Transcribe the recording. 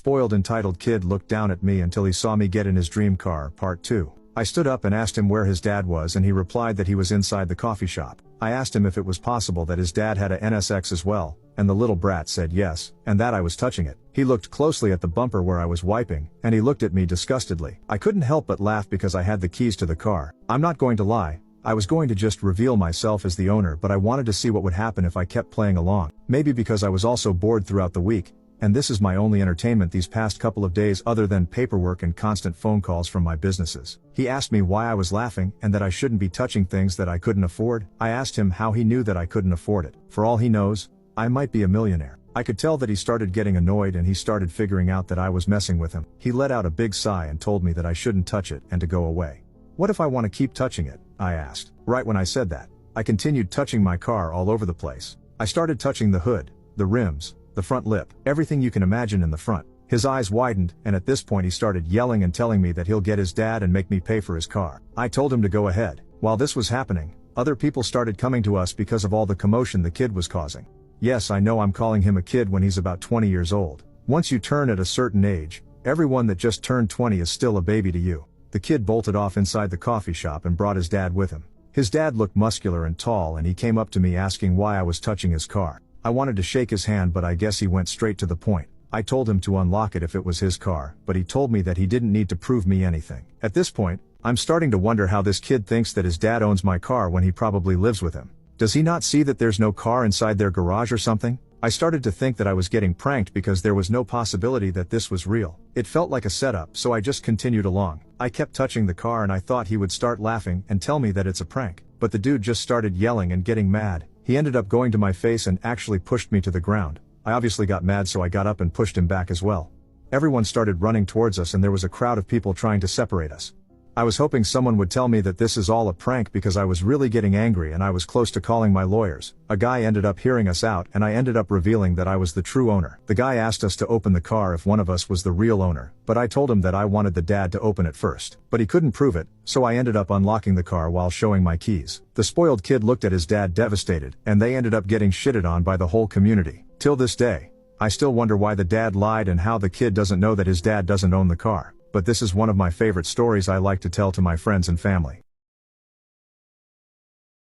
spoiled entitled kid looked down at me until he saw me get in his dream car, part 2. I stood up and asked him where his dad was, and he replied that he was inside the coffee shop. I asked him if it was possible that his dad had a NSX as well, and the little brat said yes, and that I was touching it. He looked closely at the bumper where I was wiping, and he looked at me disgustedly. I couldn't help but laugh because I had the keys to the car. I'm not going to lie, I was going to just reveal myself as the owner, but I wanted to see what would happen if I kept playing along. Maybe because I was also bored throughout the week, and this is my only entertainment these past couple of days other than paperwork and constant phone calls from my businesses. He asked me why I was laughing and that I shouldn't be touching things that I couldn't afford. I asked him how he knew that I couldn't afford it. For all he knows, I might be a millionaire. I could tell that he started getting annoyed and he started figuring out that I was messing with him. He let out a big sigh and told me that I shouldn't touch it and to go away. What if I want to keep touching it? I asked. Right when I said that, I continued touching my car all over the place. I started touching the hood, the rims, the front lip, everything you can imagine in the front. His eyes widened, and at this point he started yelling and telling me that he'll get his dad and make me pay for his car. I told him to go ahead. While this was happening, other people started coming to us because of all the commotion the kid was causing. Yes, I know I'm calling him a kid when he's about 20 years old. Once you turn at a certain age, everyone that just turned 20 is still a baby to you. The kid bolted off inside the coffee shop and brought his dad with him. His dad looked muscular and tall, and he came up to me asking why I was touching his car. I wanted to shake his hand, but I guess he went straight to the point. I told him to unlock it if it was his car, but he told me that he didn't need to prove me anything. At this point, I'm starting to wonder how this kid thinks that his dad owns my car when he probably lives with him. Does he not see that there's no car inside their garage or something? I started to think that I was getting pranked because there was no possibility that this was real. It felt like a setup, so I just continued along. I kept touching the car and I thought he would start laughing and tell me that it's a prank. But the dude just started yelling and getting mad. He ended up going to my face and actually pushed me to the ground. I obviously got mad, so I got up and pushed him back as well. Everyone started running towards us and there was a crowd of people trying to separate us. I was hoping someone would tell me that this is all a prank because I was really getting angry and I was close to calling my lawyers. A guy ended up hearing us out and I ended up revealing that I was the true owner. The guy asked us to open the car if one of us was the real owner, but I told him that I wanted the dad to open it first. But he couldn't prove it, so I ended up unlocking the car while showing my keys. The spoiled kid looked at his dad devastated, and they ended up getting shitted on by the whole community. Till this day, I still wonder why the dad lied and how the kid doesn't know that his dad doesn't own the car. But this is one of my favorite stories I like to tell to my friends and family.